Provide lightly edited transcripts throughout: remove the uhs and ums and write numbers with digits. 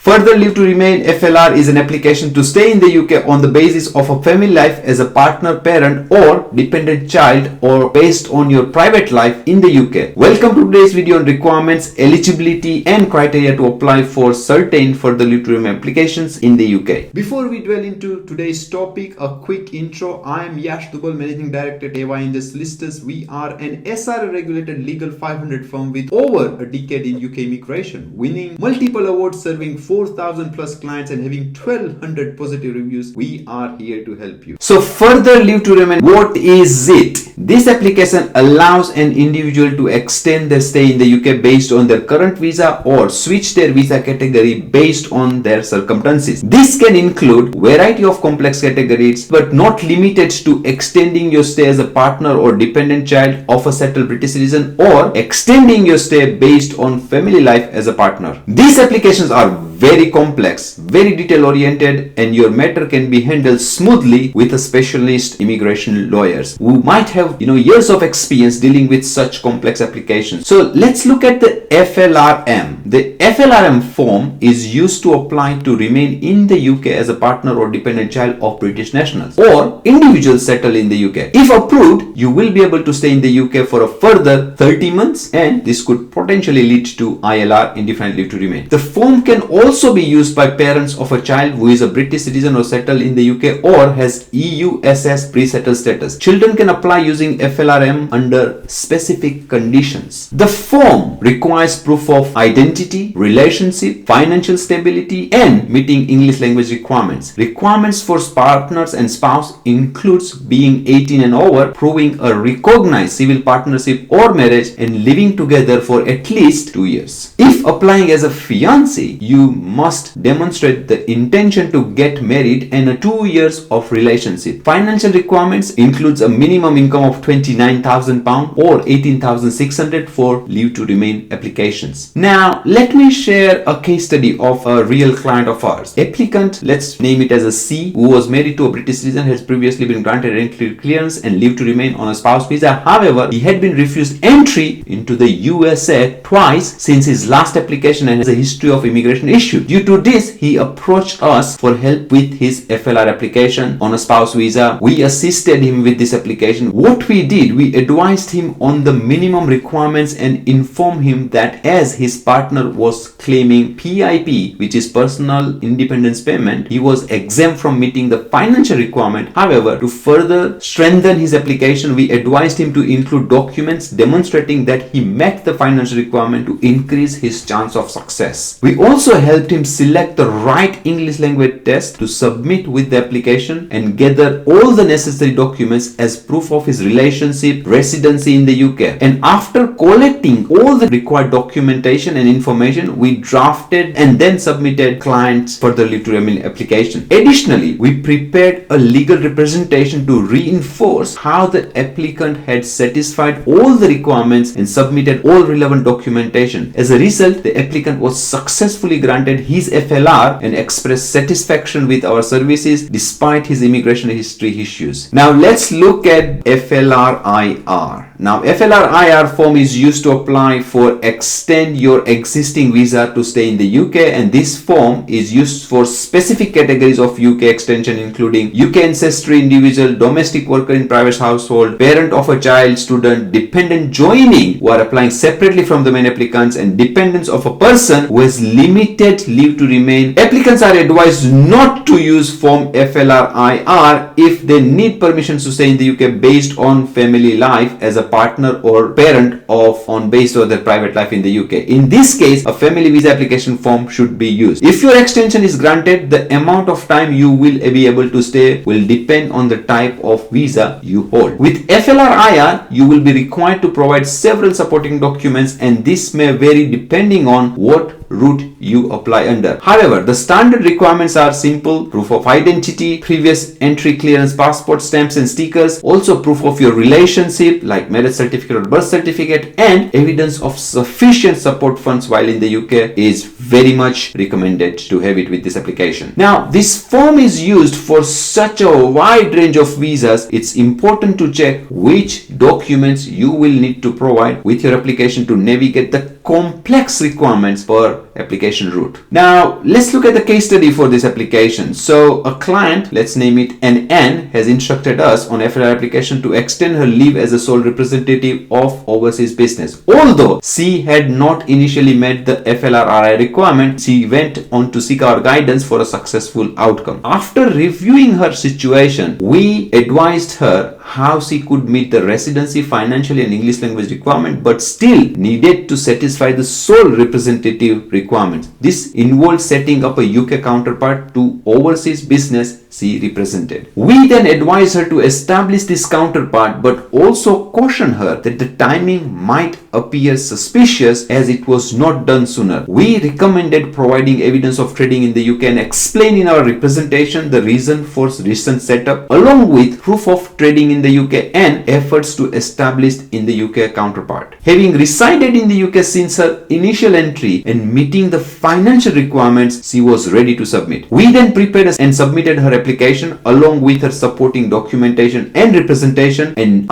Further leave to remain FLR is an application to stay in the UK on the basis of a family life as a partner, parent or dependent child, or based on your private life in the UK. Welcome to today's video on requirements, eligibility and criteria to apply for certain further leave to remain applications in the UK. Before we dwell into today's topic, a quick intro. I am Yash Dubal, Managing Director at AYJ Solicitors. We are an SRA regulated legal 500 firm with over a decade in UK immigration, winning multiple awards, serving 4,000 plus clients and having 1,200 positive reviews. We are here to help you. So further leave to remain, what is it? This application allows an individual to extend their stay in the UK based on their current visa or switch their visa category based on their circumstances. This can include variety of complex categories, but not limited to extending your stay as a partner or dependent child of a settled British citizen, or extending your stay based on family life as a partner. These applications are very complex, very detail oriented, and your matter can be handled smoothly with a specialist immigration lawyers who might have years of experience dealing with such complex applications. So let's look at the FLRM. The FLRM form is used to apply to remain in the UK as a partner or dependent child of British nationals or individuals settled in the UK. If approved, you will be able to stay in the UK for a further 30 months, and this could potentially lead to ILR, indefinite leave to remain. The form can also be used by parents of a child who is a British citizen or settled in the UK or has EUSS pre-settled status. Children can apply using FLRM under specific conditions. The form requires proof of identity, relationship, financial stability, and meeting English language requirements. Requirements for partners and spouse includes being 18 and over, proving a recognized civil partnership or marriage, and living together for at least 2 years. If applying as a fiancé, you must demonstrate the intention to get married and 2 years of relationship. Financial requirements includes a minimum income of £29,000 or 18,600 for leave to remain applications. Now let me share a case study of a real client of ours. Applicant, let's name it as a C, who was married to a British citizen, has previously been granted entry clearance and leave to remain on a spouse visa. However, he had been refused entry into the USA twice since his last application and has a history of immigration issues. Due to this, he approached us for help with his FLR application on a spouse visa. We assisted him with this application. What we did, we advised him on the minimum requirements and informed him that as his partner was claiming PIP, which is personal independence payment, he was exempt from meeting the financial requirement. However, to further strengthen his application, we advised him to include documents demonstrating that he met the financial requirement to increase his chance of success. We also helped him select the right English language test to submit with the application and gather all the necessary documents as proof of his relationship, residency in the UK. And after collecting all the required documentation and information, we drafted and then submitted clients for the leave to remain application. Additionally, we prepared a legal representation to reinforce how the applicant had satisfied all the requirements and submitted all relevant documentation. As a result, the applicant was successfully granted his FLR and expressed satisfaction with our services despite his immigration history issues. Now let's look at FLR-IR. Now FLR-IR form is used to apply for extend your existing visa to stay in the UK, and this form is used for specific categories of UK extension including UK ancestry individual, domestic worker in private household, parent of a child, student, dependent joining who are applying separately from the main applicants, and dependents of a person who has limited leave to remain. Applicants are advised not to use form FLR-IR if they need permission to stay in the UK based on family life as a partner or parent of on based on their private life in the UK. In this case, a family visa application form should be used. If your extension is granted, the amount of time you will be able to stay will depend on the type of visa you hold. With FLR-IR, you will be required to provide several supporting documents, and this may vary depending on what route you apply under. However, the standard requirements are simple: proof of identity, previous entry clearance, passport stamps and stickers, also proof of your relationship like marriage certificate or birth certificate, and evidence of sufficient support funds while in the UK is very much recommended to have it with this application. Now, this form is used for such a wide range of visas. It's important to check which documents you will need to provide with your application to navigate the complex requirements per application route. Now, let's look at the case study for this application. So, a client, let's name it N, has instructed us on FLR application to extend her leave as a sole representative of overseas business. Although she had not initially met the FLR requirement, she went on to seek our guidance for a successful outcome. After reviewing her situation, we advised her how she could meet the residency, financial and English language requirement but still needed to satisfy the sole representative requirements. This involved setting up a UK counterpart to overseas business she represented. We then advised her to establish this counterpart but also cautioned her that the timing might appear suspicious as it was not done sooner. We recommended providing evidence of trading in the UK and explain in our representation the reason for recent setup along with proof of trading in the UK and efforts to establish in the UK counterpart. Having resided in the UK since her initial entry and meeting the financial requirements, she was ready to submit. We then prepared and submitted her application along with her supporting documentation and representation and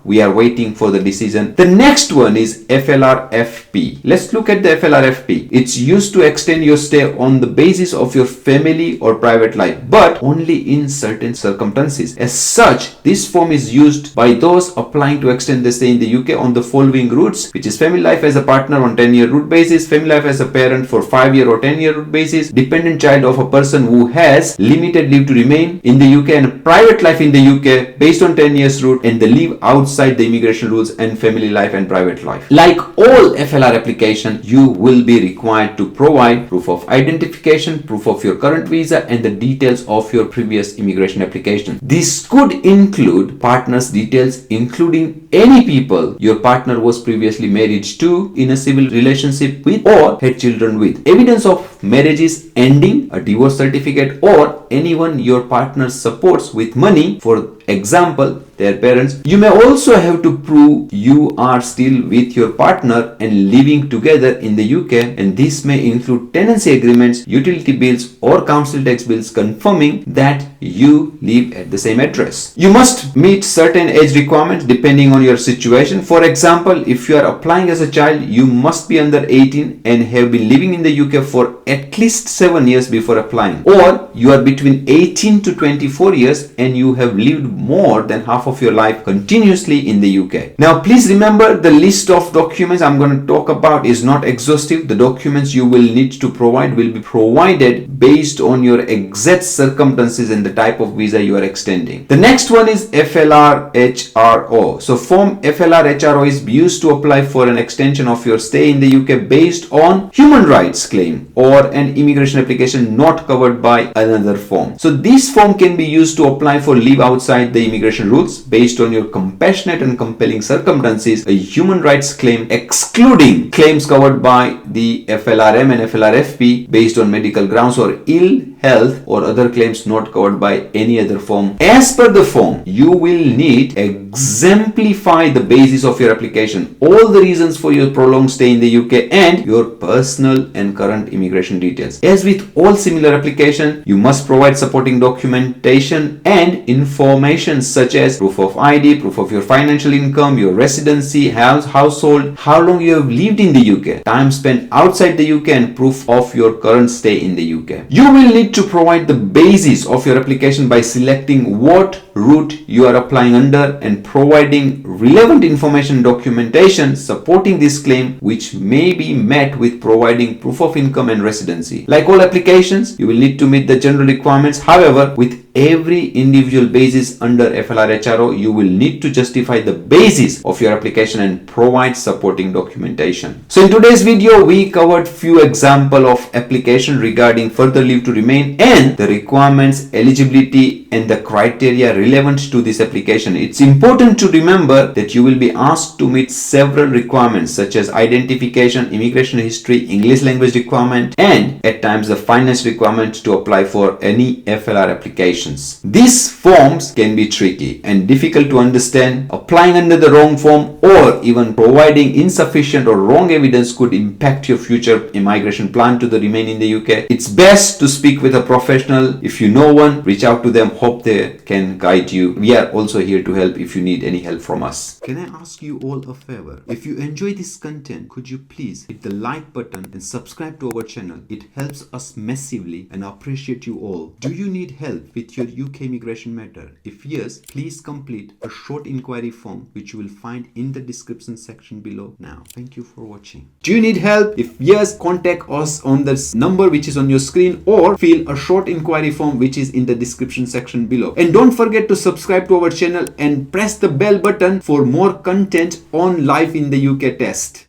we are waiting for the decision. The next one is FLR-FP. Let's look at the FLR-FP. It's used to extend your stay on the basis of your family or private life, but only in certain circumstances. As such, this form is used by those applying to extend their stay in the UK on the following routes, which is family life as a partner on 10-year route basis, family life as a parent for 5-year or 10-year route basis, dependent child of a person who has limited leave to remain in the UK and private life in the UK based on 10 years route and the leave outside the immigration rules and family life and private life. Like all FLR application, you will be required to provide proof of identification, proof of your current visa and the details of your previous immigration application. This could include partners' details including any people your partner was previously married to, in a civil relationship with or had children with, evidence of marriages ending, a divorce certificate or anyone your partner supports with money, for example their parents. You may also have to prove you are still with your partner and living together in the UK, and this may include tenancy agreements, utility bills or council tax bills confirming that you live at the same address. You must meet certain age requirements depending on your situation. For example, if you are applying as a child, you must be under 18 and have been living in the UK for at least 7 years before applying, or you are between 18 to 24 years and you have lived more than half of your life continuously in the UK. Now please remember, the list of documents I'm going to talk about is not exhaustive. The documents you will need to provide will be provided based on your exact circumstances and the type of visa you are extending. The next one is FLR HRO. So form FLR HRO is used to apply for an extension of your stay in the UK based on human rights claim or an immigration application not covered by another form. So this form can be used to apply for leave outside the immigration rules based on your compassionate and compelling circumstances, a human rights claim excluding claims covered by the FLRM and FLRFP based on medical grounds or ill health or other claims not covered by any other form. As per the form, you will need to exemplify the basis of your application, all the reasons for your prolonged stay in the UK and your personal and current immigration details. As with all similar applications, you must provide supporting documentation and information such as proof of ID, proof of your financial income, your residency, household, how long you have lived in the UK, time spent outside the UK and proof of your current stay in the UK. You will need to provide the basis of your application by selecting what route you are applying under and providing relevant information documentation supporting this claim, which may be met with providing proof of income and residency. Like all applications, you will need to meet the general requirements. However, with every individual basis under FLR HRO, you will need to justify the basis of your application and provide supporting documentation. So in today's video, we covered few examples of application regarding further leave to remain and the requirements, eligibility and the criteria relevant to this application. It's important to remember that you will be asked to meet several requirements such as identification, immigration history, English language requirement and at times the finance requirement to apply for any FLR application. These forms can be tricky and difficult to understand. Applying under the wrong form or even providing insufficient or wrong evidence could impact your future immigration plan to remain in the UK. It's best to speak with a professional. If you know one, reach out to them. hope they can guide you. We are also here to help if you need any help from us. Can I ask you all a favor? If you enjoy this content, could you please hit the like button and subscribe to our channel? It helps us massively and I appreciate you all. Do you need help with your UK immigration matter? If yes, please complete a short inquiry form which you will find in the description section below now. Thank you for watching. Do you need help? If yes, contact us on this number which is on your screen or fill a short inquiry form which is in the description section below. And don't forget to subscribe to our channel and press the bell button for more content on life in the UK test.